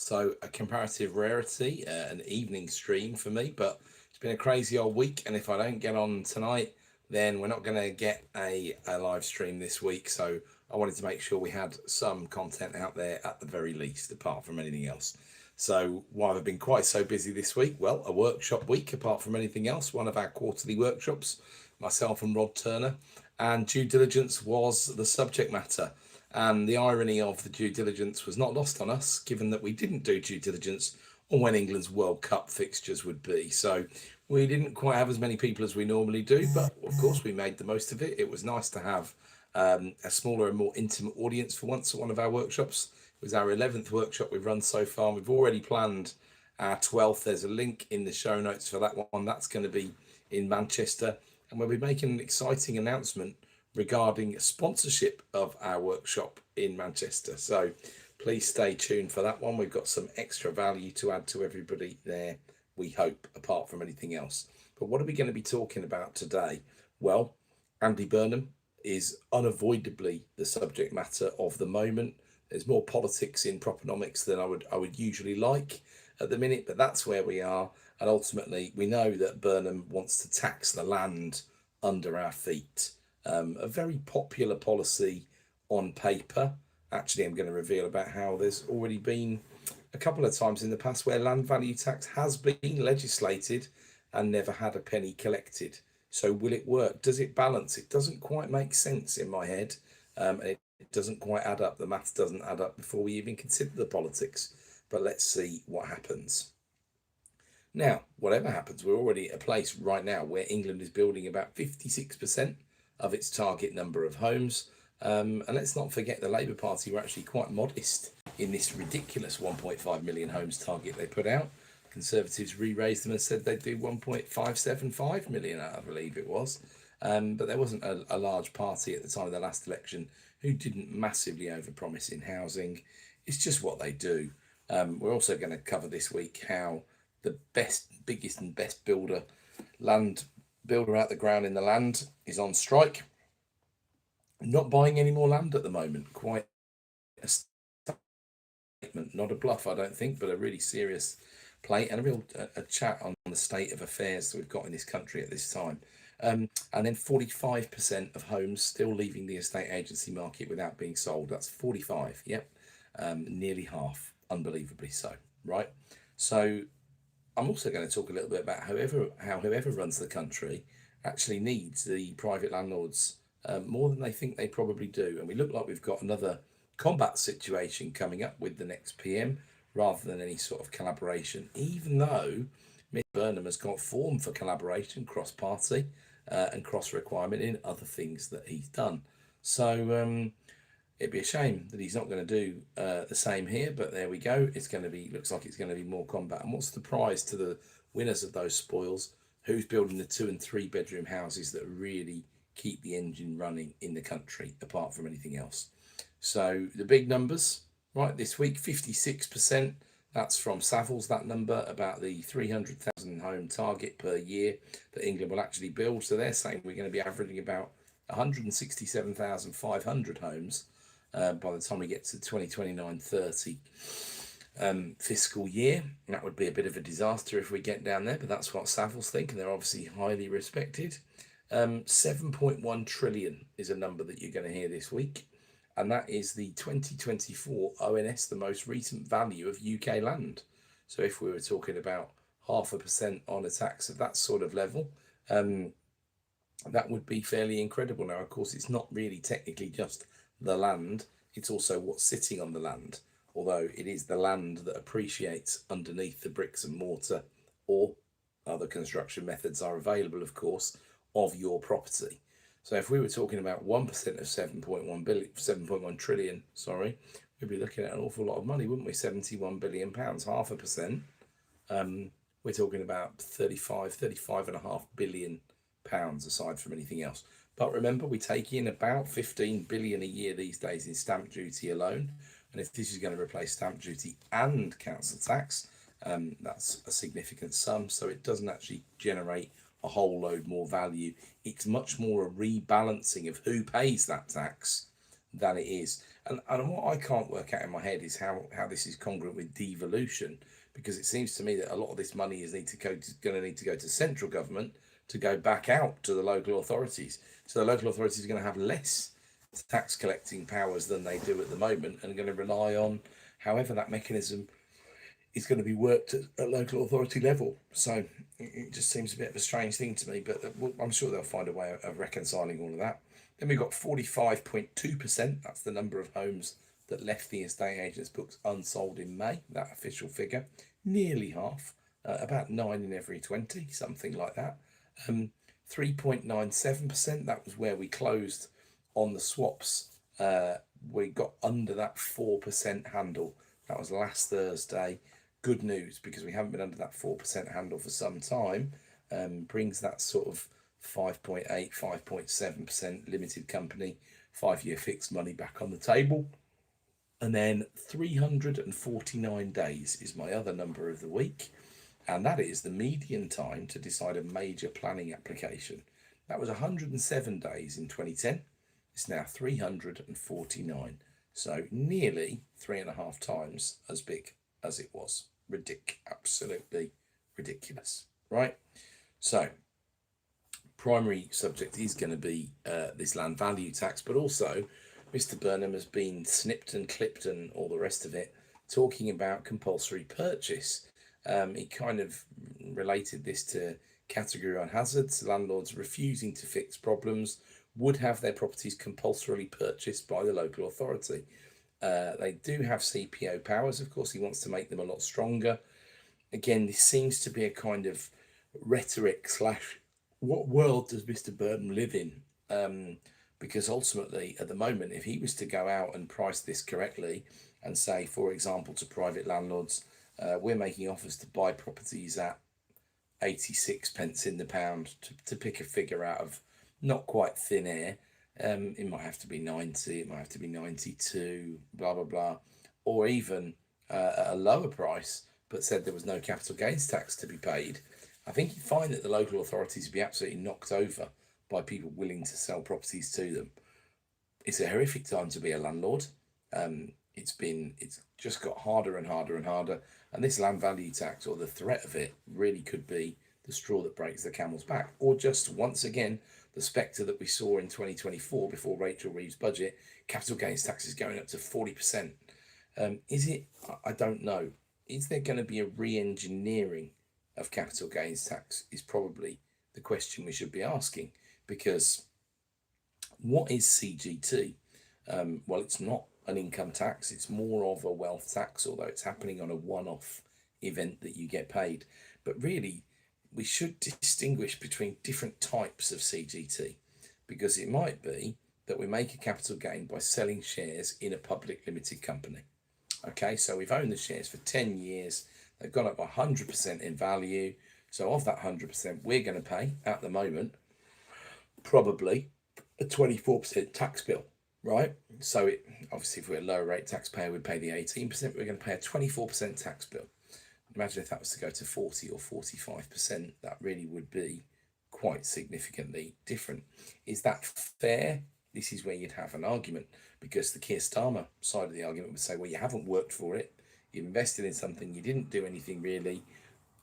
So a comparative rarity, an evening stream for me, but it's been a crazy old week. And if I don't get on tonight, then we're not going to get a live stream this week. So I wanted to make sure we had some content out there at the very least, apart from anything else. So why I've been quite so busy this week? Well, a workshop week, apart from anything else, one of our quarterly workshops, myself and Rod Turner, and due diligence was the subject matter. And the irony of the due diligence was not lost on us, given that we didn't do due diligence on when England's World Cup fixtures would be. So we didn't quite have as many people as we normally do, but of course we made the most of it. It was nice to have a smaller and more intimate audience for once at one of our workshops. It was our 11th workshop we've run so far. We've already planned our 12th. There's a link in the show notes for that one. That's going to be in Manchester. And we'll be making an exciting announcement regarding sponsorship of our workshop in Manchester. So please stay tuned for that one. We've got some extra value to add to everybody there, we hope, apart from anything else. But what are we going to be talking about today? Well, Andy Burnham is unavoidably the subject matter of the moment. There's more politics in Propenomix than I would usually like at the minute, but that's where we are. And ultimately, we know that Burnham wants to tax the land under our feet. A very popular policy on paper. Actually, I'm going to reveal about how there's already been a couple of times in the past where land value tax has been legislated and never had a penny collected. So will it work? Does it balance? It doesn't quite make sense in my head. And it doesn't quite add up. The maths doesn't add up before we even consider the politics. But let's see what happens. Now, whatever happens, we're already at a place right now where England is building about 56% of its target number of homes. And let's not forget the Labour Party were actually quite modest in this ridiculous 1.5 million homes target they put out. Conservatives re-raised them and said they'd do 1.575 million, I believe it was. But there wasn't a large party at the time of the last election who didn't massively overpromise in housing. It's just what they do. We're also going to cover this week how the biggest and best land builder out the ground in the land is on strike. Not buying any more land at the moment. Quite a statement, not a bluff, I don't think, but a really serious play and a real chat on the state of affairs that we've got in this country at this time. And then 45% of homes still leaving the estate agency market without being sold. That's 45, yep, nearly half, unbelievably so, right? So I'm also going to talk a little bit about how whoever runs the country actually needs the private landlords more than they think they probably do. And we look like we've got another combat situation coming up with the next PM rather than any sort of collaboration, even though Mr. Burnham has got form for collaboration, cross-party and cross-requirement in other things that he's done. So it'd be a shame that he's not going to do the same here, but there we go. It's going to be, looks like it's going to be more combat. And what's the prize to the winners of those spoils? Who's building the 2 and 3 bedroom houses that really keep the engine running in the country, apart from anything else? So the big numbers, right, this week, 56%. That's from Savills, that number, about the 300,000 home target per year that England will actually build. So they're saying we're going to be averaging about 167,500 homes by the time we get to 2029-30 fiscal year. That would be a bit of a disaster if we get down there, but that's what Savills think, and they're obviously highly respected. 7.1 trillion is a number that you're going to hear this week, and that is the 2024 ONS, the most recent value of UK land. So if we were talking about 0.5% on a tax of that sort of level, that would be fairly incredible. Now, of course, it's not really technically just the land, it's also what's sitting on the land, although it is the land that appreciates underneath the bricks and mortar, or other construction methods are available, of course, of your property. So if we were talking about 1% of 7.1 trillion, sorry, we'd be looking at an awful lot of money, wouldn't we? 71 billion pounds, 0.5%. We're talking about 35.5 billion pounds aside from anything else. But remember, we take in about 15 billion a year these days in stamp duty alone. And if this is going to replace stamp duty and council tax, that's a significant sum. So it doesn't actually generate a whole load more value. It's much more a rebalancing of who pays that tax than it is. And what I can't work out in my head is how this is congruent with devolution, because it seems to me that a lot of this money is going to need to go to central government to go back out to the local authorities. So the local authorities are going to have less tax collecting powers than they do at the moment, and are going to rely on however that mechanism is going to be worked at local authority level. So it just seems a bit of a strange thing to me, but I'm sure they'll find a way of reconciling all of that. Then we've got 45.2%. That's the number of homes that left the estate agent's books unsold in May, that official figure. Nearly half, about 9 in every 20, something like that. 3.97%, that was where we closed on the swaps. We got under that 4% handle. That was last Thursday. Good news, because we haven't been under that 4% handle for some time. Brings that sort of 5.8, 5.7% limited company 5-year fixed money back on the table. And then 349 days is my other number of the week, and that is the median time to decide a major planning application. That was 107 days in 2010. It's now 349, so nearly 3.5 times as big as it was. Absolutely ridiculous, right? So primary subject is going to be this land value tax, but also Mr. Burnham has been snipped and clipped and all the rest of it, talking about compulsory purchase. He kind of related this to category 1 hazards. Landlords refusing to fix problems would have their properties compulsorily purchased by the local authority. They do have CPO powers. Of course, he wants to make them a lot stronger. Again, this seems to be a kind of rhetoric / what world does Mr. Burnham live in? Because ultimately, at the moment, if he was to go out and price this correctly and say, for example, to private landlords, we're making offers to buy properties at 86 pence in the pound, to pick a figure out of not quite thin air. It might have to be 90, it might have to be 92, blah, blah, blah. Or even at a lower price, but said there was no capital gains tax to be paid. I think you'd find that the local authorities would be absolutely knocked over by people willing to sell properties to them. It's a horrific time to be a landlord. It's just got harder and harder and harder. And this land value tax, or the threat of it, really could be the straw that breaks the camel's back. Or just, once again, the spectre that we saw in 2024 before Rachel Reeves' budget, capital gains tax is going up to 40%. Is it? I don't know. Is there going to be a re-engineering of capital gains tax is probably the question we should be asking, because what is CGT? Well, it's not an income tax. It's more of a wealth tax, although it's happening on a one-off event that you get paid. But really, we should distinguish between different types of CGT, because it might be that we make a capital gain by selling shares in a public limited company. Okay, so we've owned the shares for 10 years. They've gone up by 100% in value. So of that 100%, we're going to pay, at the moment, probably a 24% tax bill, right? So obviously, if we're a lower rate taxpayer, we'd pay the 18%. We're going to pay a 24% tax bill. Imagine if that was to go to 40 or 45%, that really would be quite significantly different. Is that fair? This is where you'd have an argument, because the Keir Starmer side of the argument would say, well, you haven't worked for it. You've invested in something. You didn't do anything really.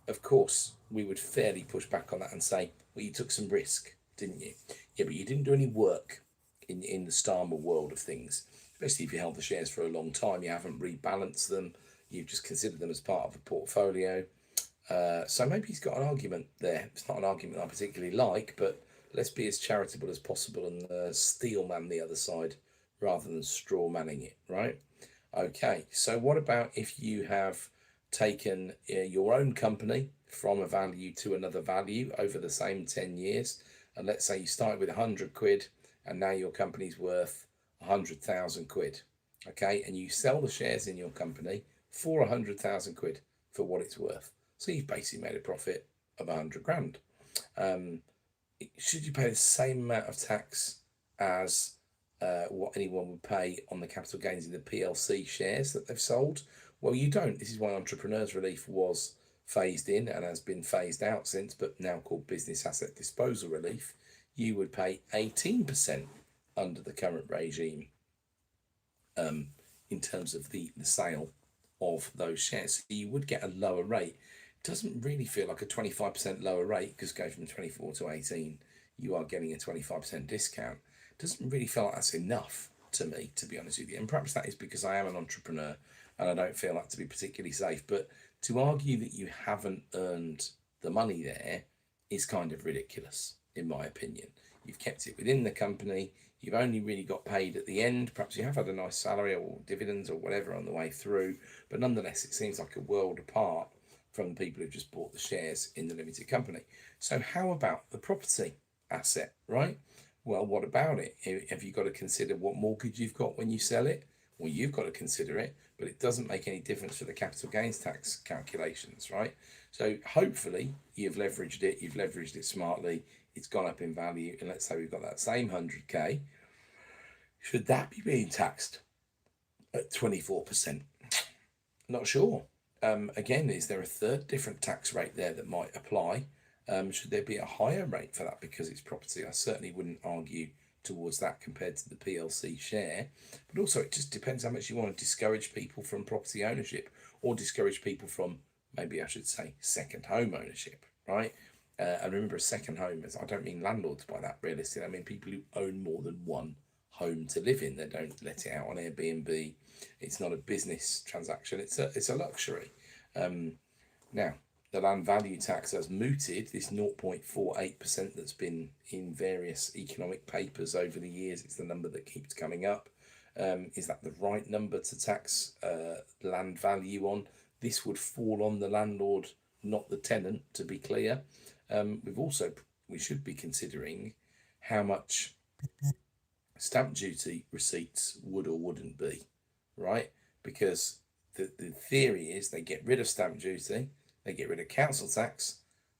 Of course, we would fairly push back on that and say, well, you took some risk, didn't you? Yeah, but you didn't do any work in the Starmer world of things, especially if you held the shares for a long time. You haven't rebalanced them. You've just considered them as part of a portfolio. So maybe he's got an argument there. It's not an argument I particularly like, but let's be as charitable as possible and steel man the other side rather than straw manning it, right? Okay, so what about if you have taken your own company from a value to another value over the same 10 years? And let's say you started with 100 quid and now your company's worth 100,000 quid. Okay, and you sell the shares in your company for 100,000 quid for what it's worth. So you've basically made a profit of 100 grand. Should you pay the same amount of tax as what anyone would pay on the capital gains in the PLC shares that they've sold? Well, you don't. This is why Entrepreneurs Relief was phased in and has been phased out since, but now called Business Asset Disposal Relief. You would pay 18% under the current regime. in terms of the sale of those shares. So you would get a lower rate. It doesn't really feel like a 25% lower rate, because going from 24 to 18, you are getting a 25% discount. It doesn't really feel like that's enough to me, to be honest with you. And perhaps that is because I am an entrepreneur and I don't feel that to be particularly safe. But to argue that you haven't earned the money there is kind of ridiculous, in my opinion. You've kept it within the company. You've only really got paid at the end. Perhaps you have had a nice salary or dividends or whatever on the way through, but nonetheless, it seems like a world apart from the people who've just bought the shares in the limited company. So how about the property asset, right? Well, what about it? Have you got to consider what mortgage you've got when you sell it? Well, you've got to consider it, but it doesn't make any difference for the capital gains tax calculations, right? So hopefully you've leveraged it smartly, it's gone up in value, and let's say we've got that same 100k. Should that be being taxed at 24%? Not sure. Again, is there a third different tax rate there that might apply? Should there be a higher rate for that because it's property? I certainly wouldn't argue towards that compared to the PLC share. But also, it just depends how much you want to discourage people from property ownership, or discourage people from, maybe I should say, second home ownership, right? And remember, a second home, I don't mean landlords by that, realistically. I mean people who own more than one home to live in. They don't let it out on Airbnb. It's not a business transaction. It's a luxury. Now, the land value tax has mooted this 0.48% that's been in various economic papers over the years. It's the number that keeps coming up. Is that the right number to tax land value on? This would fall on the landlord, not the tenant, to be clear. We should be considering how much stamp duty receipts would or wouldn't be, right? Because the theory is they get rid of stamp duty, they get rid of council tax,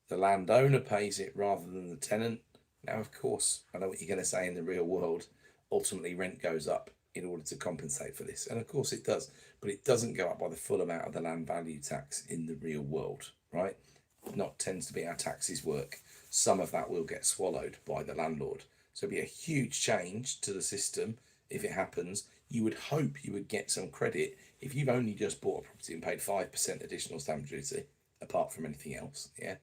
the landowner pays it rather than the tenant. Now, of course, I know what you're going to say in the real world. Ultimately, rent goes up in order to compensate for this. And of course it does, but it doesn't go up by the full amount of the land value tax in the real world, right? Not tends to be how taxes work. Some of that will get swallowed by the landlord. So it'd be a huge change to the system if it happens. You would hope you would get some credit if you've only just bought a property and paid 5% additional stamp duty, apart from anything else, yeah?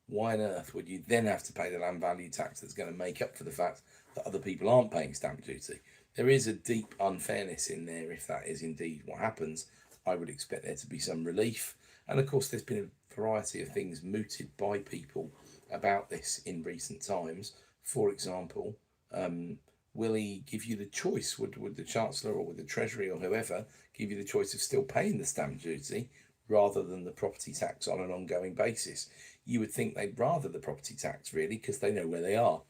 Why on earth would you then have to pay the land value tax that's going to make up for the fact that other people aren't paying stamp duty? There is a deep unfairness in there if that is indeed what happens. I would expect there to be some relief. And of course, there's been a variety of things mooted by people about this in recent times. For example, will he give you the choice? Would the Chancellor or would the Treasury or whoever give you the choice of still paying the stamp duty rather than the property tax on an ongoing basis? You would think they'd rather the property tax, really, because they know where they are.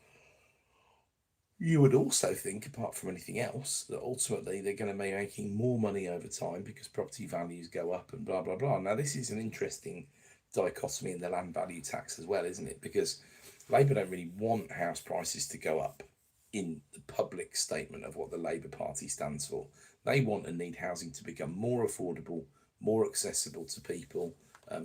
You would also think, apart from anything else, that ultimately they're going to be making more money over time because property values go up and blah, blah, blah. Now, this is an interesting dichotomy in the land value tax as well, isn't it? Because Labour don't really want house prices to go up in the public statement of what the Labour Party stands for. They want and need housing to become more affordable, more accessible to people.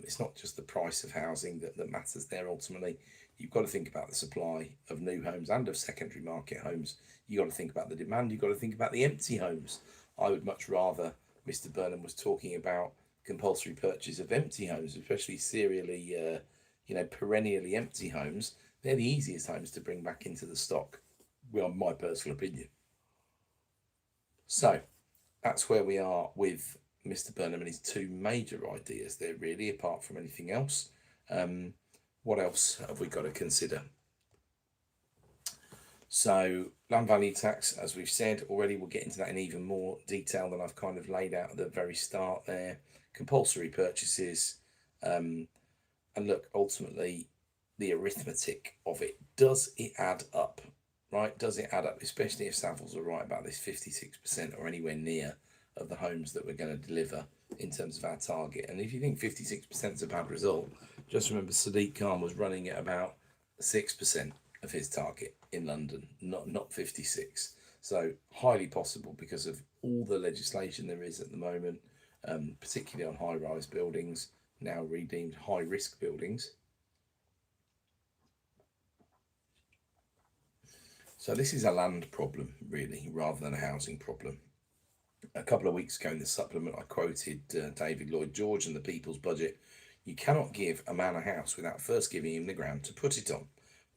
It's not just the price of housing that matters there ultimately. You've got to think about the supply of new homes and of secondary market homes. You've got to think about the demand. You've got to think about the empty homes. I would much rather Mr. Burnham was talking about compulsory purchase of empty homes, especially serially, perennially empty homes. They're the easiest homes to bring back into the stock, well, my personal opinion. So that's where we are with Mr. Burnham and his two major ideas there, really, apart from anything else. What else have we got to consider? So land value tax, as we've said already, we'll get into that in even more detail than I've kind of laid out at the very start there. Compulsory purchases, and look, ultimately, the arithmetic of it, does it add up, right? Does it add up, especially if Savills are right about this 56% or anywhere near of the homes that we're going to deliver in terms of our target? And if you think 56% is a bad result, just remember Sadiq Khan was running at about 6% of his target in London, not 56. So highly possible because of all the legislation there is at the moment, particularly on high-rise buildings, now redeemed high-risk buildings. So this is a land problem, really, rather than a housing problem. A couple of weeks ago in the supplement, I quoted David Lloyd George and the People's Budget. You cannot give a man a house without first giving him the ground to put it on.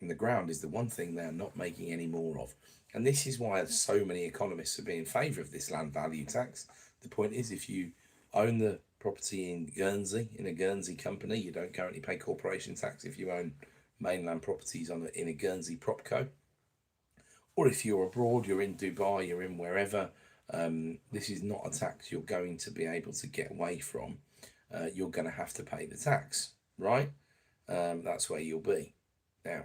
And the ground is the one thing they're not making any more of. And this is why so many economists have been in favour of this land value tax. The point is, if you own the property in Guernsey, in a Guernsey company, you don't currently pay corporation tax. If you own mainland properties in a Guernsey propco, or if you're abroad, you're in Dubai, you're in wherever, this is not a tax you're going to be able to get away from. You're going to have to pay the tax, right? That's where you'll be. Now,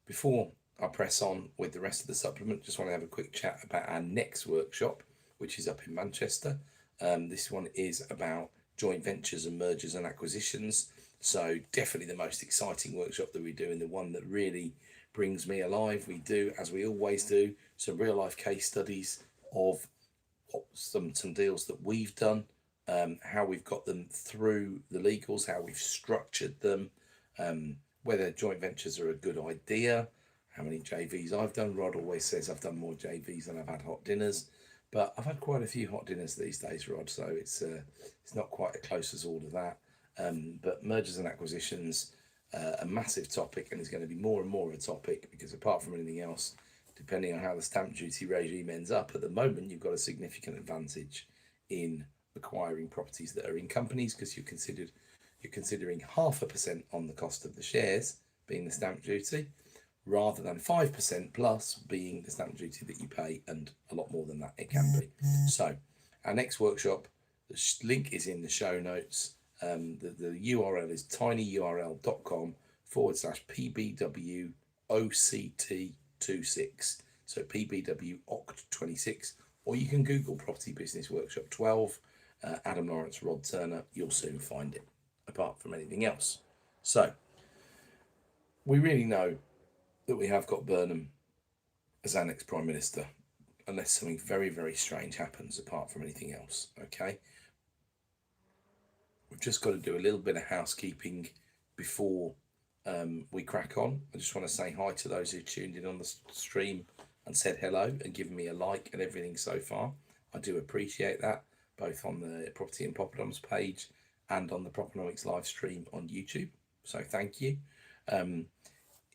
before I press on with the rest of the supplement, just want to have a quick chat about our next workshop, which is up in Manchester. This one is about joint ventures and mergers and acquisitions. So definitely the most exciting workshop that we do, and the one that really brings me alive. We do, as we always do, some real life case studies of some deals that we've done, how we've got them through the legals, how we've structured them, whether joint ventures are a good idea, how many JVs I've done. Rod always says I've done more JVs than I've had hot dinners, but I've had quite a few hot dinners these days, Rod, so it's not quite as close as all of that. But mergers and acquisitions, a massive topic, and is going to be more and more of a topic, because apart from anything else, depending on how the stamp duty regime ends up, at the moment you've got a significant advantage in acquiring properties that are in companies, because you're considering 0.5% on the cost of the shares being the stamp duty, rather than 5% plus being the stamp duty that you pay, and a lot more than that it can be. So our next workshop, the link is in the show notes. The URL is tinyurl.com/PBWOCT26. So PBWOCT26, or you can Google Property Business Workshop 12, Adam Lawrence, Rod Turner. You'll soon find it, apart from anything else. So we really know that we have got Burnham as our next Prime Minister, unless something very, very strange happens, apart from anything else, okay? We've just got to do a little bit of housekeeping before we crack on. I just want to say hi to those who tuned in on the stream and said hello and given me a like and everything so far. I do appreciate that, both on the Property and Propenomix page and on the Propenomix live stream on YouTube. So thank you.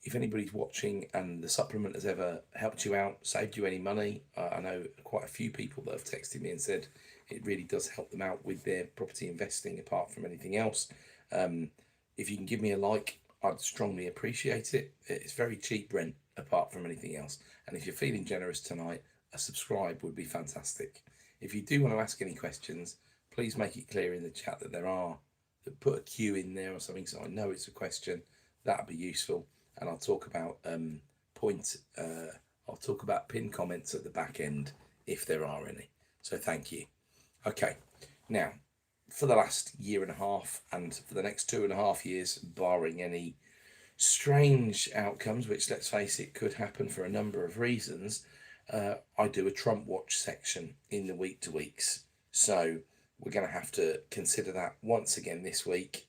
If anybody's watching and the supplement has ever helped you out, saved you any money, I know quite a few people that have texted me and said it really does help them out with their property investing, apart from anything else. If you can give me a like, I'd strongly appreciate it. It's very cheap rent, apart from anything else. And if you're feeling generous tonight, a subscribe would be fantastic. If you do want to ask any questions, please make it clear in the chat that put a Q in there or something, so I know it's a question. That'd be useful. And I'll talk about I'll talk about pinned comments at the back end if there are any. So thank you. Okay, now for the last year and a half, and for the next 2.5 years, barring any strange outcomes, which, let's face it, could happen for a number of reasons, I do a Trumpwatch section in the week to weeks. So we're going to have to consider that once again this week.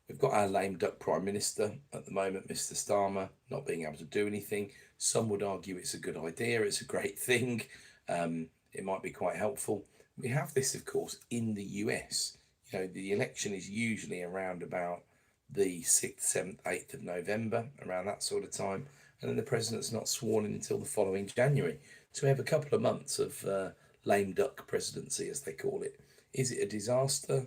We've got our lame duck Prime Minister at the moment, Mr. Starmer, not being able to do anything. Some would argue it's a good idea, it's a great thing, it might be quite helpful. We have this, of course, in the US. You know, the election is usually around about the 6th, 7th, 8th of November, around that sort of time, and then the president's not sworn in until the following January. So we have a couple of months of lame duck presidency, as they call it. Is it a disaster?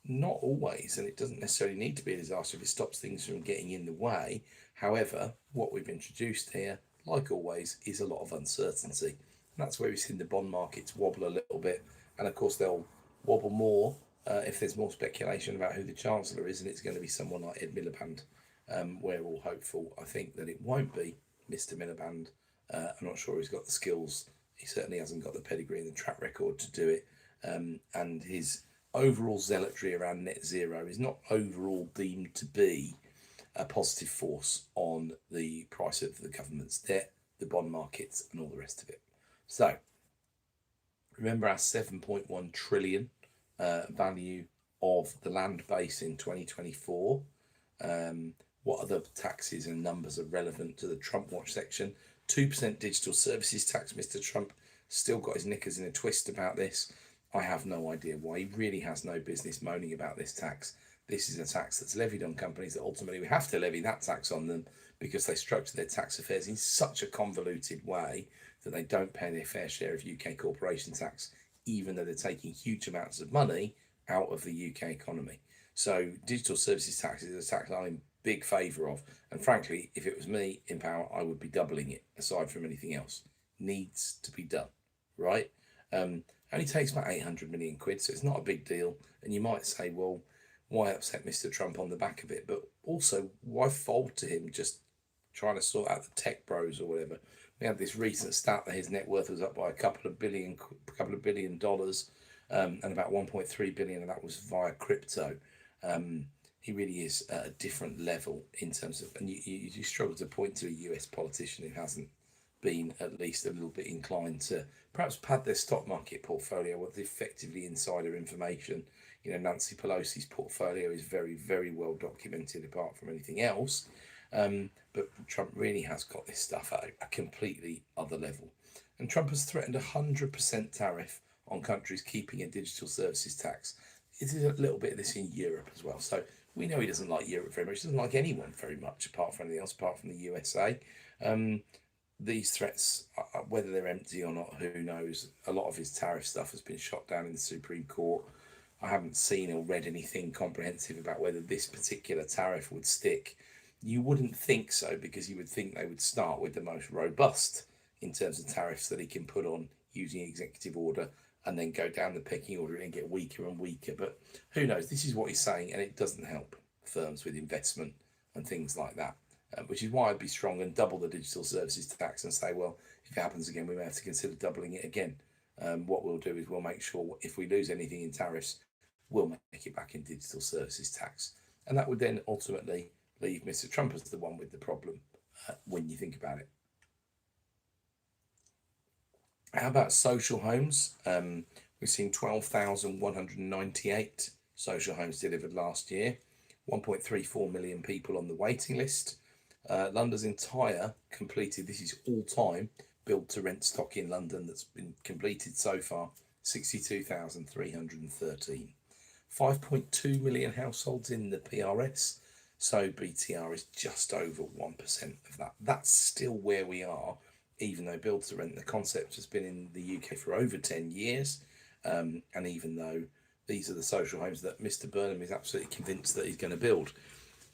Not always, and it doesn't necessarily need to be a disaster if it stops things from getting in the way. However, what we've introduced here, like always, is a lot of uncertainty. And that's where we've seen the bond markets wobble a little bit. And of course, they'll wobble more if there's more speculation about who the Chancellor is, and it's going to be someone like Ed Miliband. We're all hopeful, I think, that it won't be Mr. Miliband. I'm not sure he's got the skills. He certainly hasn't got the pedigree and the track record to do it. And his overall zealotry around net zero is not overall deemed to be a positive force on the price of the government's debt, the bond markets, and all the rest of it. So remember our 7.1 trillion value of the land base in 2024. What other taxes and numbers are relevant to the Trumpwatch section? 2% digital services tax, Mr. Trump still got his knickers in a twist about this. I have no idea why. He really has no business moaning about this tax. This is a tax that's levied on companies that ultimately we have to levy that tax on them because they structure their tax affairs in such a convoluted way that they don't pay their fair share of UK corporation tax, even though they're taking huge amounts of money out of the UK economy. So digital services tax is a tax I'm in big favour of. And frankly, if it was me in power, I would be doubling it, aside from anything else. Needs to be done, right? Only takes about 800 million quid, so it's not a big deal. And you might say, well, why upset Mr. Trump on the back of it? But also, why fold to him just trying to sort out the tech bros or whatever? We had this recent stat that his net worth was up by a couple of billion dollars, and about 1.3 billion, and that was via crypto. He really is at a different level in terms of, and you struggle to point to a US politician who hasn't been at least a little bit inclined to perhaps pad their stock market portfolio with effectively insider information. Nancy Pelosi's portfolio is very, very well documented apart from anything else. But Trump really has got this stuff at a completely other level. And Trump has threatened 100% tariff on countries keeping a digital services tax. It is a little bit of this in Europe as well. So we know he doesn't like Europe very much. He doesn't like anyone very much, apart from anything else, apart from the USA. These threats, whether they're empty or not, who knows? A lot of his tariff stuff has been shot down in the Supreme Court. I haven't seen or read anything comprehensive about whether this particular tariff would stick. You wouldn't think so, because you would think they would start with the most robust in terms of tariffs that he can put on using executive order, and then go down the pecking order and get weaker and weaker. But who knows? This is what he's saying, and it doesn't help firms with investment and things like that. Which is why I'd be strong and double the digital services tax and say, well, if it happens again, we may have to consider doubling it again. What we'll do is we'll make sure if we lose anything in tariffs, we'll make it back in digital services tax. And that would then ultimately leave Mr. Trump as the one with the problem when you think about it. How about social homes? We've seen 12,198 social homes delivered last year, 1.34 million people on the waiting list. London's entire completed, this is all time, build to rent stock in London that's been completed so far, 62,313. 5.2 million households in the PRS, so BTR is just over 1% of that. That's still where we are, even though build to rent, the concept has been in the UK for over 10 years, and even though these are the social homes that Mr. Burnham is absolutely convinced that he's going to build.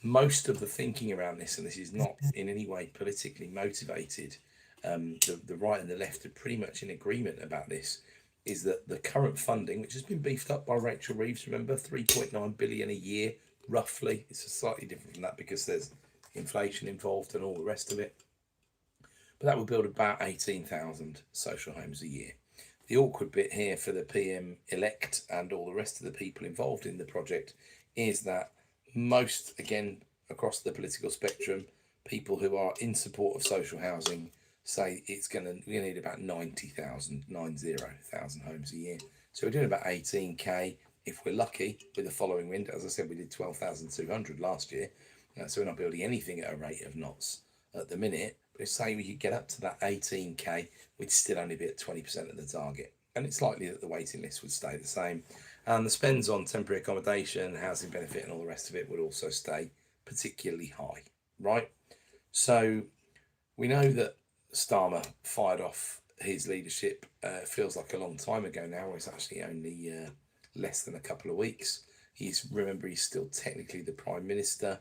Most of the thinking around this, and this is not in any way politically motivated, the right and the left are pretty much in agreement about this, is that the current funding, which has been beefed up by Rachel Reeves, remember, 3.9 billion a year, roughly. It's slightly different from that because there's inflation involved and all the rest of it. But that will build about 18,000 social homes a year. The awkward bit here for the PM-elect and all the rest of the people involved in the project is that most, again, across the political spectrum, people who are in support of social housing say we need about 90,000 homes a year. So we're doing about 18k if we're lucky with the following wind. As I said, we did 12,200 last year, so we're not building anything at a rate of knots at the minute. But if say we could get up to that 18k, we'd still only be at 20% of the target, and it's likely that the waiting list would stay the same, and the spends on temporary accommodation, housing benefit and all the rest of it would also stay particularly high, right? So we know that Starmer fired off his leadership, feels like a long time ago now, it's actually only less than a couple of weeks. He's still technically the Prime Minister.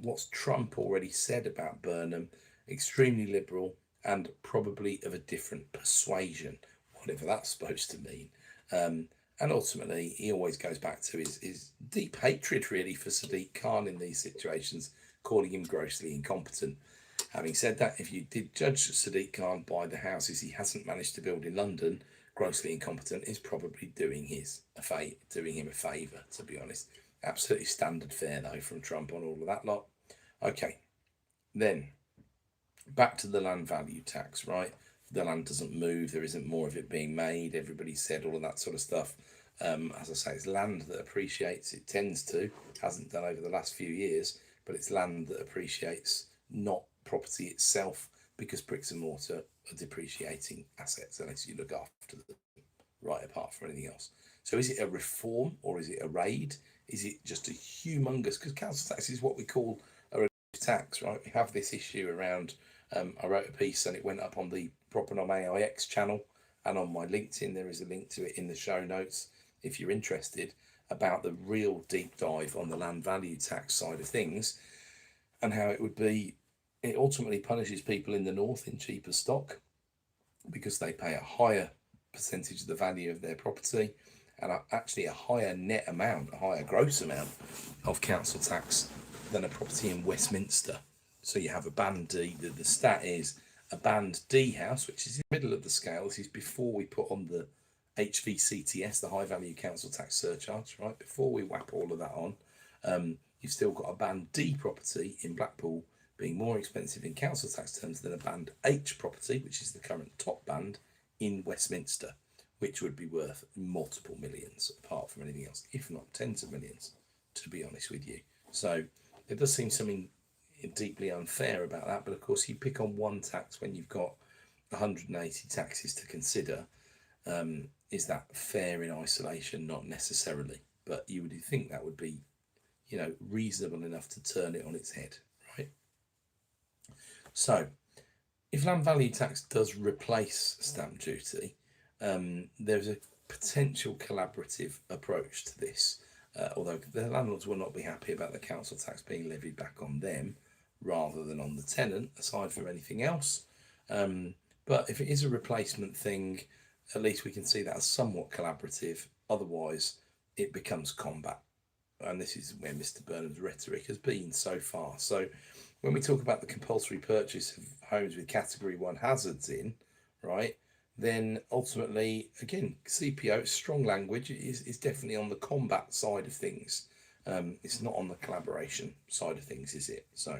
What's Trump already said about Burnham? Extremely liberal and probably of a different persuasion, whatever that's supposed to mean. And ultimately, he always goes back to his deep hatred, really, for Sadiq Khan in these situations, calling him grossly incompetent. Having said that, if you did judge Sadiq Khan by the houses he hasn't managed to build in London, grossly incompetent is probably doing him a favour, to be honest. Absolutely standard fare, though, from Trump on all of that lot. Okay, then back to the land value tax, right? The land doesn't move, there isn't more of it being made, everybody said all of that sort of stuff. As I say, it's land that appreciates, it tends to, hasn't done over the last few years, but it's land that appreciates, not property itself because bricks and mortar are depreciating assets unless you look after them, right, apart from anything else. So is it a reform or is it a raid? Is it just a humongous, because council tax is what we call a relative tax, right? We have this issue around, I wrote a piece and it went up on the Propenomix channel, and on my LinkedIn there is a link to it in the show notes if you're interested, about the real deep dive on the land value tax side of things, and how it would be, it ultimately punishes people in the north in cheaper stock because they pay a higher percentage of the value of their property, and actually a higher net amount, a higher gross amount of council tax than a property in Westminster. So you have a band D, the stat is a band D house, which is in the middle of the scale. This is before we put on the HVCTS, the high value council tax surcharge, right? Before we whap all of that on, you've still got a band D property in Blackpool being more expensive in council tax terms than a band H property, which is the current top band in Westminster, which would be worth multiple millions apart from anything else, if not tens of millions, to be honest with you. So there does seem something deeply unfair about that, but of course you pick on one tax when you've got 180 taxes to consider. Is that fair in isolation? Not necessarily, but you would think that would be, reasonable enough to turn it on its head, right? So if land value tax does replace stamp duty, there's a potential collaborative approach to this, although the landlords will not be happy about the council tax being levied back on them rather than on the tenant, aside from anything else. But if it is a replacement thing, at least we can see that as somewhat collaborative. Otherwise, it becomes combat. And this is where Mr. Burnham's rhetoric has been so far. So when we talk about the compulsory purchase of homes with category 1 hazards in, right, then ultimately, again, CPO, strong language, is definitely on the combat side of things. It's not on the collaboration side of things, is it? So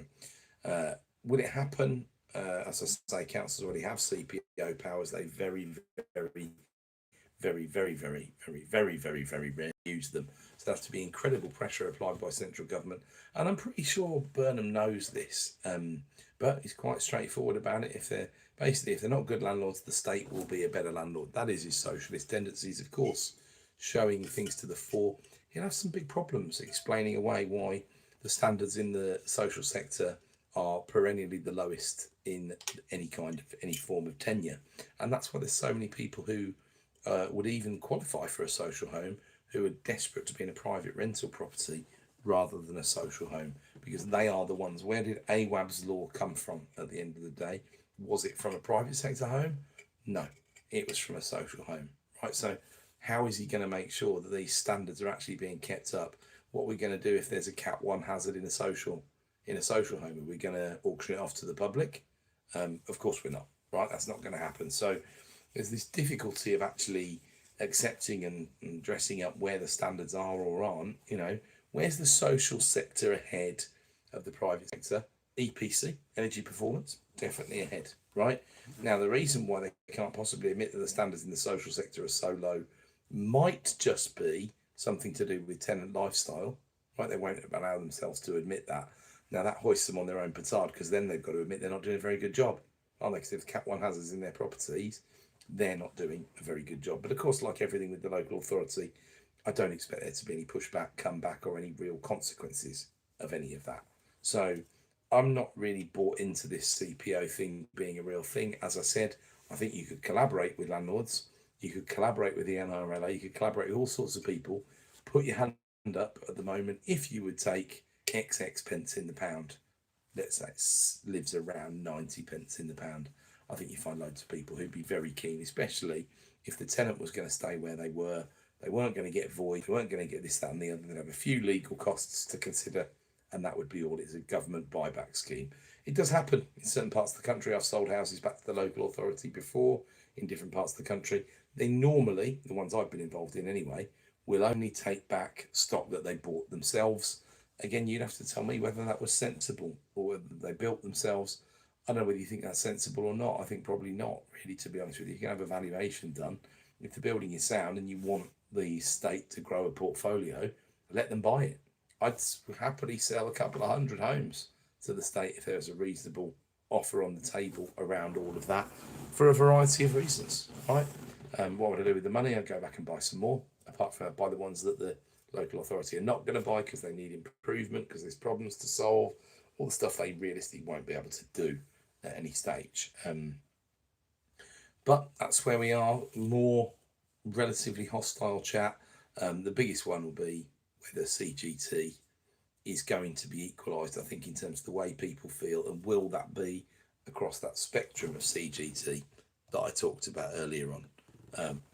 will it happen? As I say, councils already have CPO powers. They very rarely use them. So there has to be incredible pressure applied by central government. And I'm pretty sure Burnham knows this, but he's quite straightforward about it. If they're not good landlords, the state will be a better landlord. That is his socialist tendencies, of course, showing things to the fore. He'll have some big problems explaining away why the standards in the social sector are perennially the lowest in any form of tenure. And that's why there's so many people who would even qualify for a social home who are desperate to be in a private rental property rather than a social home, because they are the ones. Where did AWAB's law come from at the end of the day? Was it from a private sector home? No, it was from a social home, right? So how is he going to make sure that these standards are actually being kept up? What are we going to do if there's a Cat 1 hazard in a social home? Are we going to auction it off to the public? Of course we're not, right? That's not going to happen. So there's this difficulty of actually accepting and dressing up where the standards are or aren't. Where's the social sector ahead of the private sector? EPC, energy performance, definitely ahead, right? Now, the reason why they can't possibly admit that the standards in the social sector are so low might just be something to do with tenant lifestyle, right? They won't allow themselves to admit that. Now, that hoists them on their own petard, because then they've got to admit they're not doing a very good job, aren't they? Because if Cat 1 hazards in their properties, they're not doing a very good job. But of course, like everything with the local authority, I don't expect there to be any pushback, comeback, or any real consequences of any of that. So I'm not really bought into this CPO thing being a real thing. As I said, I think you could collaborate with landlords, you could collaborate with the NRLA, you could collaborate with all sorts of people. Put your hand up at the moment if you would take XX pence in the pound. Let's say it lives around 90 pence in the pound. I think you find loads of people who'd be very keen, especially if the tenant was going to stay where they were. They weren't going to get void, they weren't going to get this, that, and the other. They'd have a few legal costs to consider, and that would be all. It's a government buyback scheme. It does happen in certain parts of the country. I've sold houses back to the local authority before in different parts of the country. They normally, the ones I've been involved in anyway, will only take back stock that they bought themselves. Again, you'd have to tell me whether that was sensible or whether they built themselves. I don't know whether you think that's sensible or not. I think probably not, really, to be honest with you. You can have a valuation done. If the building is sound and you want the state to grow a portfolio, let them buy it. I'd happily sell a couple of hundred homes to the state if there was a reasonable offer on the table around all of that for a variety of reasons, right? What would I do with the money? I'd go back and buy some more, apart from buy the ones that the local authority are not going to buy because they need improvement, because there's problems to solve, all the stuff they realistically won't be able to do at any stage. But that's where we are. More relatively hostile chat. The biggest one will be whether CGT is going to be equalised, I think, in terms of the way people feel, and will that be across that spectrum of CGT that I talked about earlier on?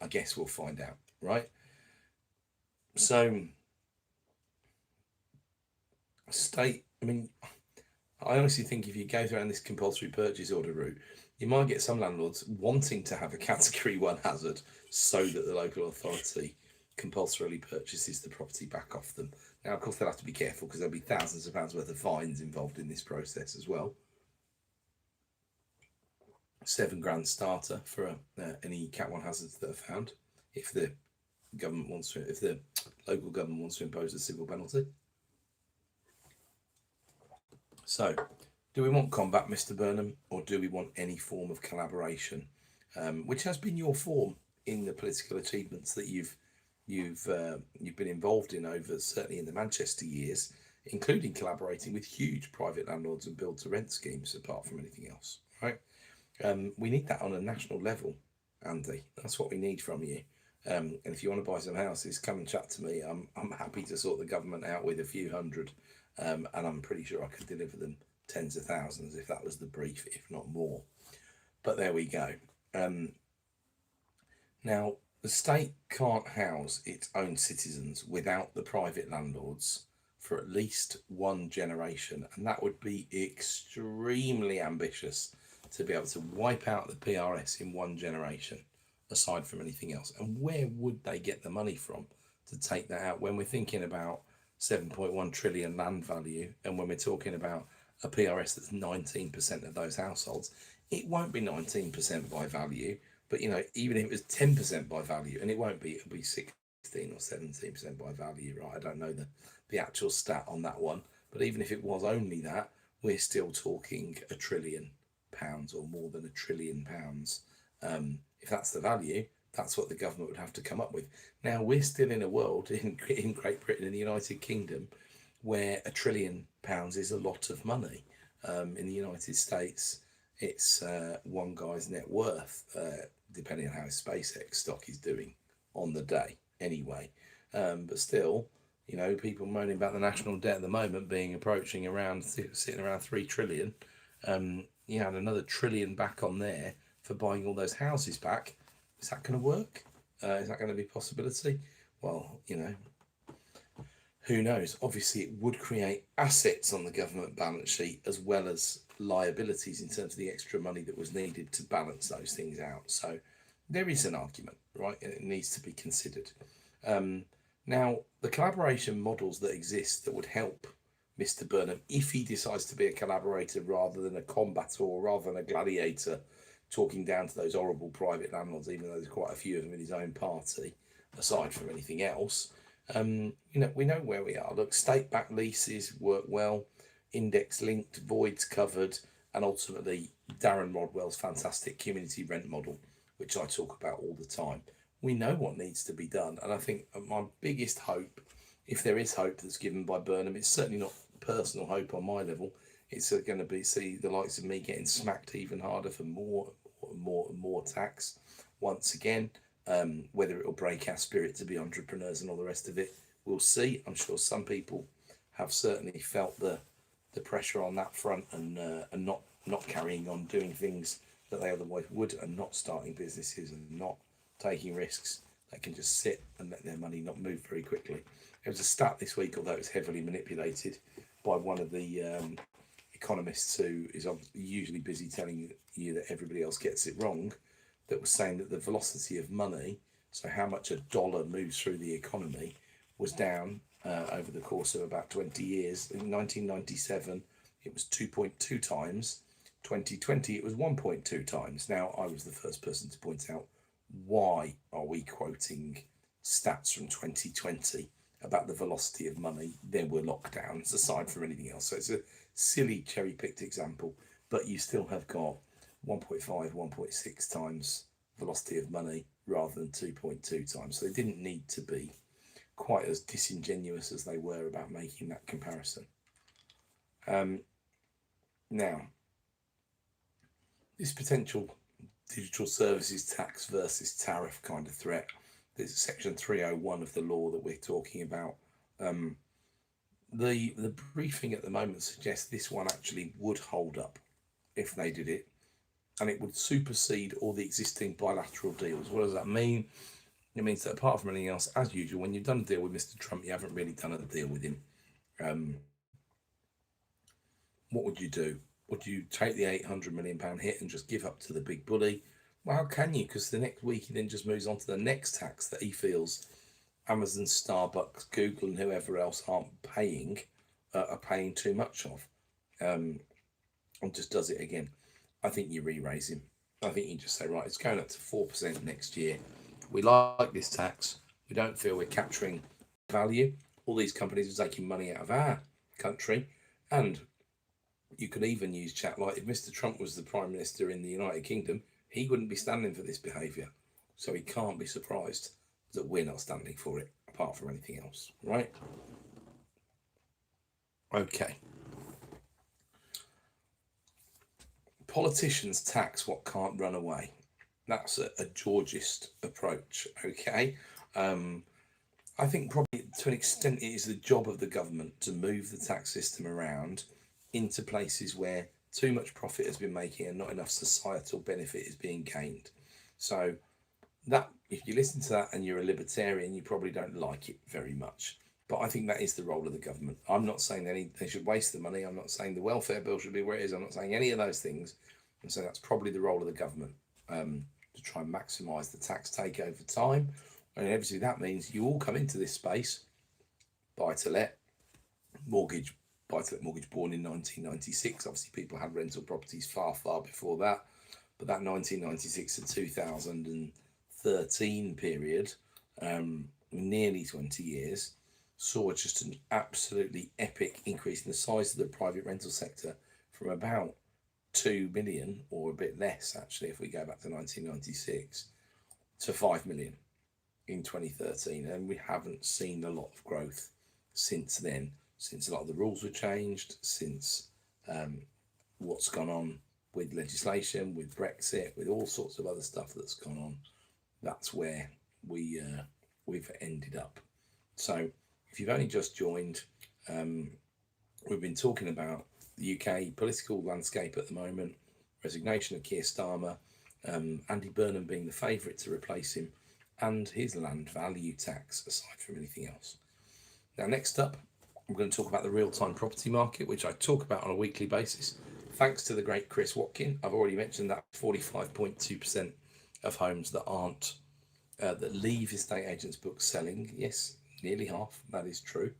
I guess we'll find out, right? So, state, I mean, I honestly think if you go down this compulsory purchase order route, you might get some landlords wanting to have a category 1 hazard so that the local authority compulsorily purchases the property back off them. Now, of course, they'll have to be careful because there'll be thousands of pounds worth of fines involved in this process as well. £7,000 starter for any Cat 1 hazards that are found if the government wants to, if the local government wants to impose a civil penalty. So, do we want combat, Mr. Burnham, or do we want any form of collaboration, which has been your form in the political achievements that you've been involved in over, certainly in the Manchester years, including collaborating with huge private landlords and build-to-rent schemes, apart from anything else, right? We need that on a national level, Andy. That's what we need from you. And if you want to buy some houses, come and chat to me. I'm happy to sort the government out with a few hundred, and I'm pretty sure I could deliver them tens of thousands if that was the brief, if not more. But there we go. Now, the state can't house its own citizens without the private landlords for at least one generation, and that would be extremely ambitious to be able to wipe out the PRS in one generation, aside from anything else. And where would they get the money from to take that out when we're thinking about 7.1 trillion land value, and when we're talking about a PRS that's 19% of those households? It won't be 19% by value, but even if it was 10% by value, and it won't be, it'll be 16 or 17% by value, right? I don't know the actual stat on that one, but even if it was only that, we're still talking £1 trillion or more than £1 trillion. If that's the value, that's what the government would have to come up with. Now, we're still in a world in Great Britain and the United Kingdom where £1 trillion is a lot of money. In the United States, it's one guy's net worth, depending on how his SpaceX stock is doing on the day anyway. But still, people moaning about the national debt at the moment being sitting around 3 trillion. You had another trillion back on there for buying all those houses back. Is that going to work? Is that going to be a possibility? Well, who knows? Obviously, it would create assets on the government balance sheet as well as liabilities in terms of the extra money that was needed to balance those things out. So there is an argument, right? And it needs to be considered. Now, the collaboration models that exist that would help Mr. Burnham, if he decides to be a collaborator rather than a combator, or rather than a gladiator, talking down to those horrible private landlords, even though there's quite a few of them in his own party, aside from anything else. We know where we are. Look, state-backed leases work well, index-linked, voids covered, and ultimately Darren Rodwell's fantastic community rent model, which I talk about all the time. We know what needs to be done, and I think my biggest hope, if there is hope that's given by Burnham, it's certainly not personal hope on my level. It's going to be see the likes of me getting smacked even harder for more tax once again. Whether it will break our spirit to be entrepreneurs and all the rest of it, we'll see. I'm sure some people have certainly felt the pressure on that front, and not carrying on doing things that they otherwise would, and not starting businesses and not taking risks. They can just sit and let their money not move very quickly. There was a stat this week, although it's heavily manipulated by one of the economists who is usually busy telling you that everybody else gets it wrong, that was saying that the velocity of money, so how much a dollar moves through the economy, was down over the course of about 20 years. In 1997, it was 2.2 times. 2020, it was 1.2 times. Now, I was the first person to point out, why are we quoting stats from 2020 about the velocity of money? There were lockdowns aside from anything else. So it's a silly cherry-picked example. but you still have got 1.5, 1.6 times velocity of money rather than 2.2 times. So they didn't need to be quite as disingenuous as they were about making that comparison. Now, this potential digital services tax versus tariff kind of threat, there's section 301 of the law that we're talking about. The briefing at the moment suggests this one actually would hold up if they did it, and it would supersede all the existing bilateral deals. What does that mean? It means that apart from anything else, as usual, when you've done a deal with Mr. Trump, you haven't really done a deal with him. What would you do? Would you take the £800 million hit and just give up to the big bully? Well, how can you? Because the next week he then just moves on to the next tax that he feels Amazon, Starbucks, Google, and whoever else are paying too much of, and just does it again. I think you re-raise him. I think you just say, right, it's going up to 4% next year. We like this tax. We don't feel we're capturing value. All these companies are taking money out of our country, and you could even use chat like if Mr. Trump was the Prime Minister in the United Kingdom, he wouldn't be standing for this behaviour. So he can't be surprised that we're not standing for it, apart from anything else, right? Okay. Politicians tax what can't run away. That's a Georgist approach, okay? I think probably to an extent it is the job of the government to move the tax system around into places where too much profit has been making and not enough societal benefit is being gained. So that, if you listen to that and you're a libertarian, you probably don't like it very much. But I think that is the role of the government. I'm not saying they should waste the money. I'm not saying the welfare bill should be where it is. I'm not saying any of those things. And so that's probably the role of the government, to try and maximise the tax take over time. And obviously that means you all come into this space, buy-to-let mortgage born in 1996. Obviously people had rental properties far, far before that. But that 1996 to 2013 period, nearly 20 years, saw just an absolutely epic increase in the size of the private rental sector from about 2 million, or a bit less actually if we go back to 1996, to 5 million in 2013. And we haven't seen a lot of growth since then, since a lot of the rules were changed, since what's gone on with legislation, with Brexit, with all sorts of other stuff that's gone on. That's where we've ended up. So if you've only just joined, we've been talking about the UK political landscape at the moment, resignation of Keir Starmer, Andy Burnham being the favourite to replace him, and his land value tax, aside from anything else. Now, next up, I'm going to talk about the real-time property market, which I talk about on a weekly basis. Thanks to the great Chris Watkin, I've already mentioned that 45.2% of homes that aren't that leave estate agents' books selling. Yes, nearly half. That is true.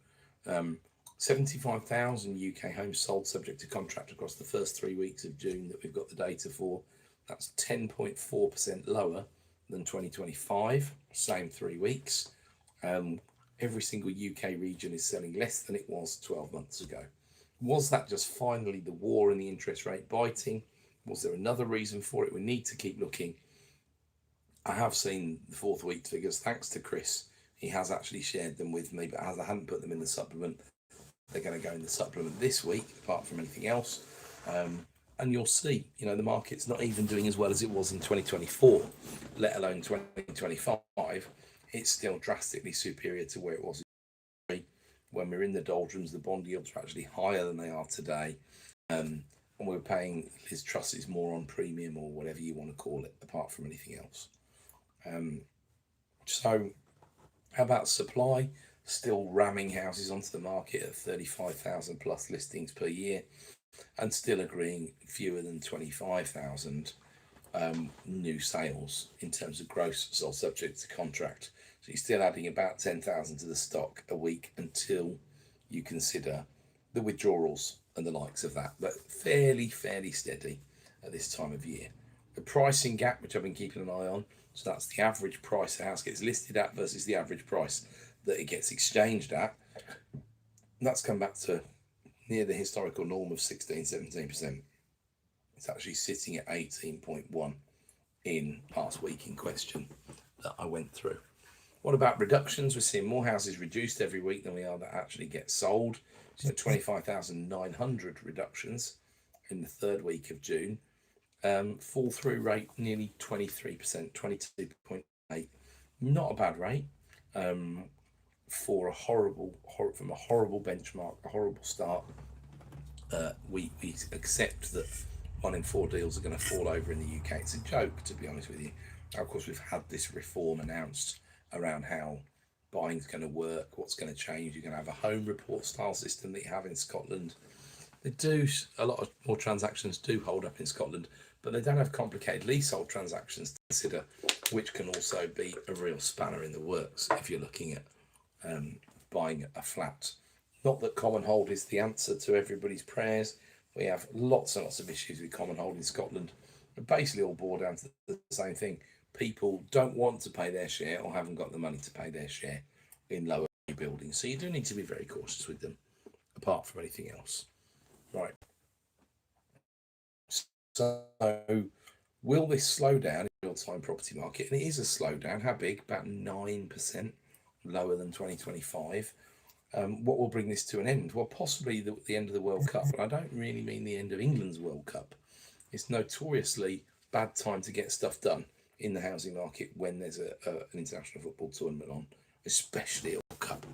75,000 UK homes sold subject to contract across the first 3 weeks of June that we've got the data for. That's 10.4% lower than 2025, same 3 weeks. Every single UK region is selling less than it was 12 months ago. Was that just finally the war and the interest rate biting? Was there another reason for it? We need to keep looking. I have seen the fourth week figures, thanks to Chris. He has actually shared them with me, but as I hadn't put them in the supplement, they're going to go in the supplement this week, apart from anything else. And you'll see, the market's not even doing as well as it was in 2024, let alone 2025. It's still drastically superior to where it was when we were in the doldrums. The bond yields were actually higher than they are today. And we're paying Liz Truss's more on premium, or whatever you want to call it, apart from anything else. So how about supply? Still ramming houses onto the market at 35,000 plus listings per year, and still agreeing fewer than 25,000 new sales in terms of gross sold subject to contract. So you're still adding about 10,000 to the stock a week until you consider the withdrawals and the likes of that, but fairly steady at this time of year. The pricing gap, which I've been keeping an eye on, so that's the average price a house gets listed at versus the average price that it gets exchanged at, that's come back to near the historical norm of 16-17%. It's actually sitting at 18.1 in past week in question that I went through. What about reductions? We're seeing more houses reduced every week than we are that actually get sold. So 25,900 reductions in the third week of June. Fall through rate nearly 23%, 22.8. Not a bad rate for a horrible benchmark, a horrible start. We accept that 1 in 4 deals are going to fall over in the UK. It's a joke, to be honest with you. Now, of course, we've had this reform announced around how buying's going to work, what's going to change. You're going to have a home report style system that you have in Scotland. A lot of more transactions do hold up in Scotland, but they don't have complicated leasehold transactions to consider, which can also be a real spanner in the works if you're looking at buying a flat. Not that common hold is the answer to everybody's prayers. We have lots and lots of issues with common hold in Scotland. It basically all boil down to the same thing. People don't want to pay their share or haven't got the money to pay their share in lower buildings. So you do need to be very cautious with them, apart from anything else. Right. So will this slow down in the real-time property market? And it is a slowdown. How big? About 9% lower than 2025. What will bring this to an end? Well, possibly the end of the World Cup. And I don't really mean the end of England's World Cup. It's notoriously bad time to get stuff done in the housing market when there's an international football tournament on, especially a World Cup.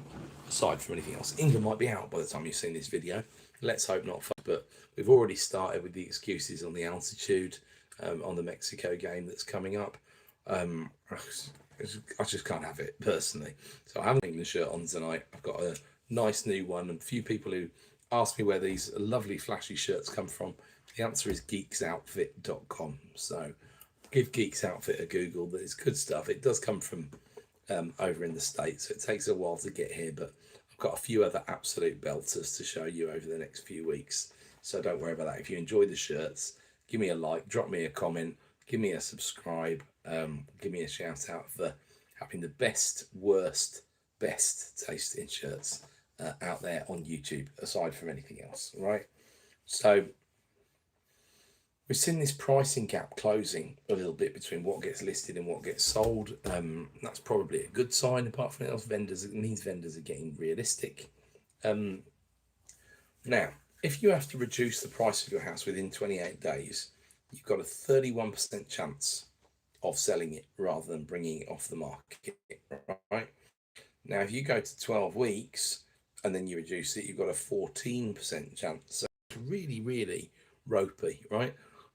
Aside from anything else, England might be out by the time you've seen this video. Let's hope not, but we've already started with the excuses on the altitude on the Mexico game that's coming up. I just can't have it personally. So I have an England shirt on tonight. I've got a nice new one, and a few people who ask me where these lovely flashy shirts come from. The answer is geeksoutfit.com. So give Geeks Outfit a Google. There's good stuff. It does come from over in the States, so it takes a while to get here, but I've got a few other absolute belters to show you over the next few weeks. So don't worry about that. If you enjoy the shirts, give me a like, drop me a comment, give me a subscribe, give me a shout out for having the best tasting shirts out there on YouTube, aside from anything else, right? So we've seen this pricing gap closing a little bit between what gets listed and what gets sold. That's probably a good sign. Apart from else, vendors are getting realistic. Now, if you have to reduce the price of your house within 28 days, you've got a 31% chance of selling it rather than bringing it off the market, right? Now, if you go to 12 weeks and then you reduce it, you've got a 14% chance. So it's really, really ropey, right?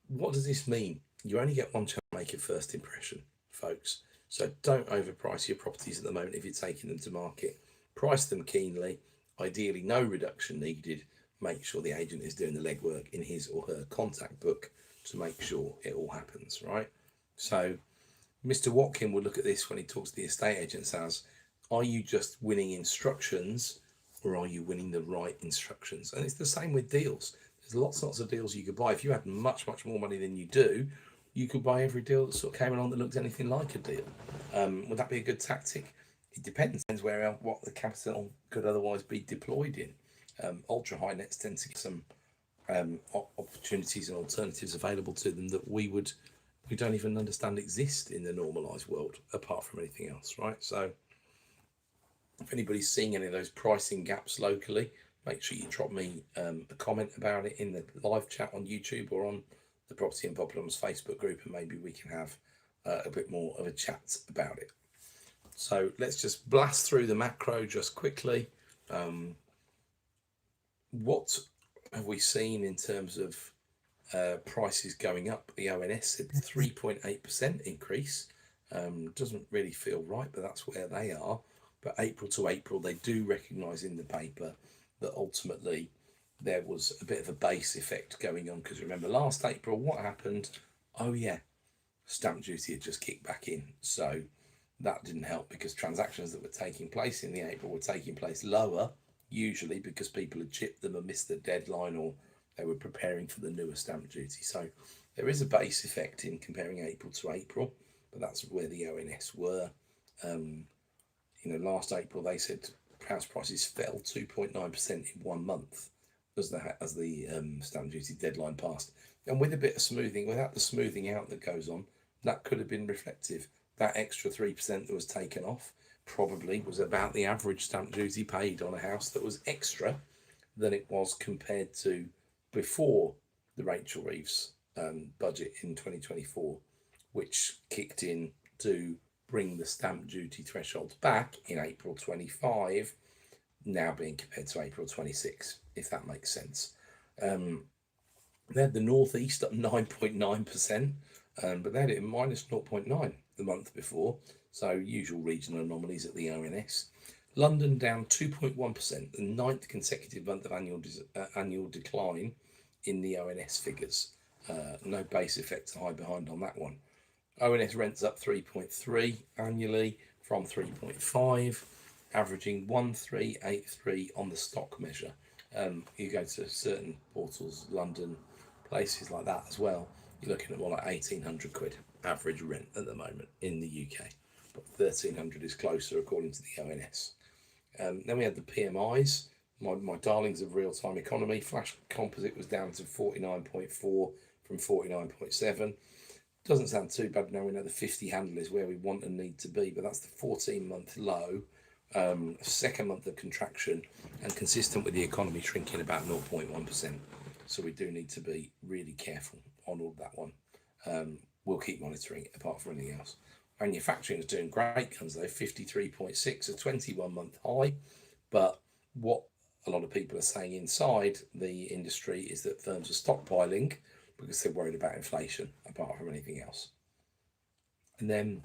What does this mean? You only get one chance to make a first impression, folks. So don't overprice your properties at the moment if you're taking them to market. Price them keenly. Ideally, no reduction needed. Make sure the agent is doing the legwork in his or her contact book to make sure it all happens, right? So Mr. Watkin would look at this when he talks to the estate agent and says, are you just winning instructions or are you winning the right instructions? And it's the same with deals. There's lots and lots of deals you could buy. If you had much, much more money than you do, you could buy every deal that sort of came along that looked anything like a deal. Would that be a good tactic? It depends what the capital could otherwise be deployed in. Ultra high nets tend to get some opportunities and alternatives available to them that we don't even understand exist in the normalized world, apart from anything else, right? So if anybody's seeing any of those pricing gaps locally, make sure you drop me a comment about it in the live chat on YouTube or on the Property and Propenomix Facebook group, and maybe we can have a bit more of a chat about it. So let's just blast through the macro just quickly. What have we seen in terms of prices going up? The ONS said 3.8% increase. Doesn't really feel right, but that's where they are. But April to April, they do recognise in the paper that ultimately there was a bit of a base effect going on. Because remember, last April, what happened? Oh yeah, stamp duty had just kicked back in. So that didn't help because transactions that were taking place in the April were taking place lower, usually because people had chipped them and missed the deadline, or they were preparing for the newer stamp duty. So there is a base effect in comparing April to April, but that's where the ONS were. Last April they said house prices fell 2.9% in 1 month. as the stamp duty deadline passed. And with a bit of smoothing, without the smoothing out that goes on, that could have been reflective. That extra 3% that was taken off probably was about the average stamp duty paid on a house that was extra than it was compared to before the Rachel Reeves budget in 2024, which kicked in to bring the stamp duty thresholds back in April 25, now being compared to April 26, if that makes sense. They had the Northeast up 9.9%, but they had it in minus 0.9 the month before, so usual regional anomalies at the ONS. London down 2.1%, the ninth consecutive month of annual decline in the ONS figures. No base effect to hide behind on that one. ONS rents up 3.3 annually from 3.5, averaging 1383 on the stock measure. You go to certain portals, London, places like that as well, you're looking at more like 1,800 quid average rent at the moment in the UK, but 1,300 is closer according to the ONS. Then we had the PMIs, my darlings of real-time economy. Flash composite was down to 49.4 from 49.7. Doesn't sound too bad now. We know the 50 handle is where we want and need to be, but that's the 14-month low, second month of contraction, and consistent with the economy shrinking about 0.1%. So we do need to be really careful on all that one. We'll keep monitoring it apart from anything else. Manufacturing is doing great guns though, 53.6, a 21-month high. But what a lot of people are saying inside the industry is that firms are stockpiling because they're worried about inflation apart from anything else. And then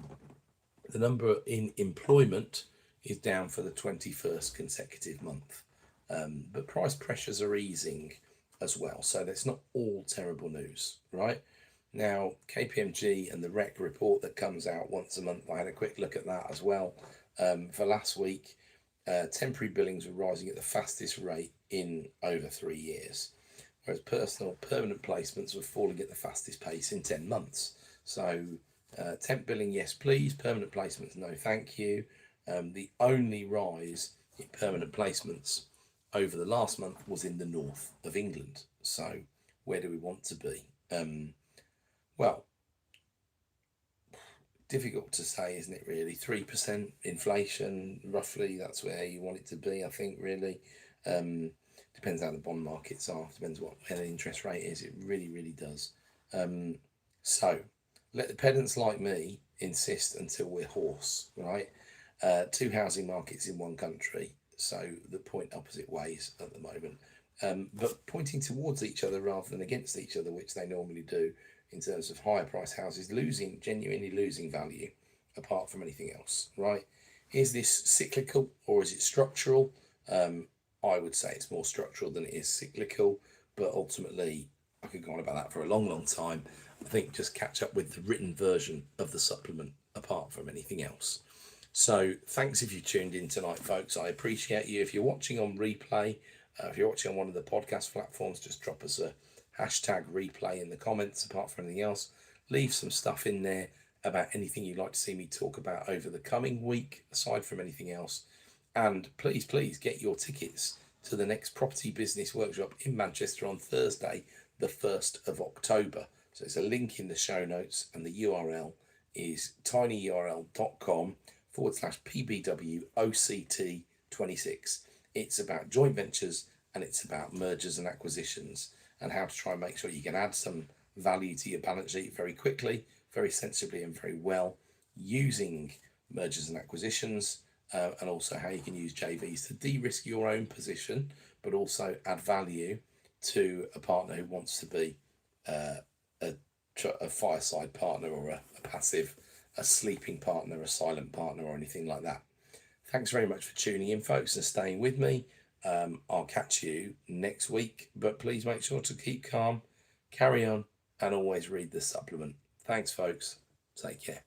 the number in employment is down for the 21st consecutive month. But price pressures are easing as well. So that's not all terrible news, right? Now, KPMG and the REC report that comes out once a month, I had a quick look at that as well. For last week, temporary billings were rising at the fastest rate in over 3 years, whereas permanent placements were falling at the fastest pace in 10 months. So temp billing, yes please. Permanent placements, no thank you. The only rise in permanent placements over the last month was in the north of England. So where do we want to be? Well, difficult to say, isn't it, really? 3% inflation, roughly, that's where you want it to be, I think, really. Depends how the bond markets are, depends where the interest rate is, it really, really does. So, let the pedants like me insist until we're hoarse, right? Two housing markets in one country, so the point opposite ways at the moment. But pointing towards each other rather than against each other, which they normally do, in terms of higher price houses genuinely losing value apart from anything else, right? Is this cyclical or is it structural? I would say it's more structural than it is cyclical, but ultimately I could go on about that for a long, long time. I think just catch up with the written version of the supplement apart from anything else. So thanks if you tuned in tonight, folks. I appreciate you. If you're watching on replay, if you're watching on one of the podcast platforms, just drop us a hashtag replay in the comments apart from anything else. Leave some stuff in there about anything you'd like to see me talk about over the coming week aside from anything else. And please get your tickets to the next property business workshop in Manchester on Thursday the 1st of October. So it's a link in the show notes and the URL is tinyurl.com/PBWOCT26. It's about joint ventures and it's about mergers and acquisitions and how to try and make sure you can add some value to your balance sheet very quickly, very sensibly and very well using mergers and acquisitions, and also how you can use JVs to de-risk your own position, but also add value to a partner who wants to be a fireside partner or a passive, a sleeping partner, a silent partner or anything like that. Thanks very much for tuning in, folks, and staying with me. I'll catch you next week, but please make sure to keep calm, carry on, and always read the supplement. Thanks, folks. Take care.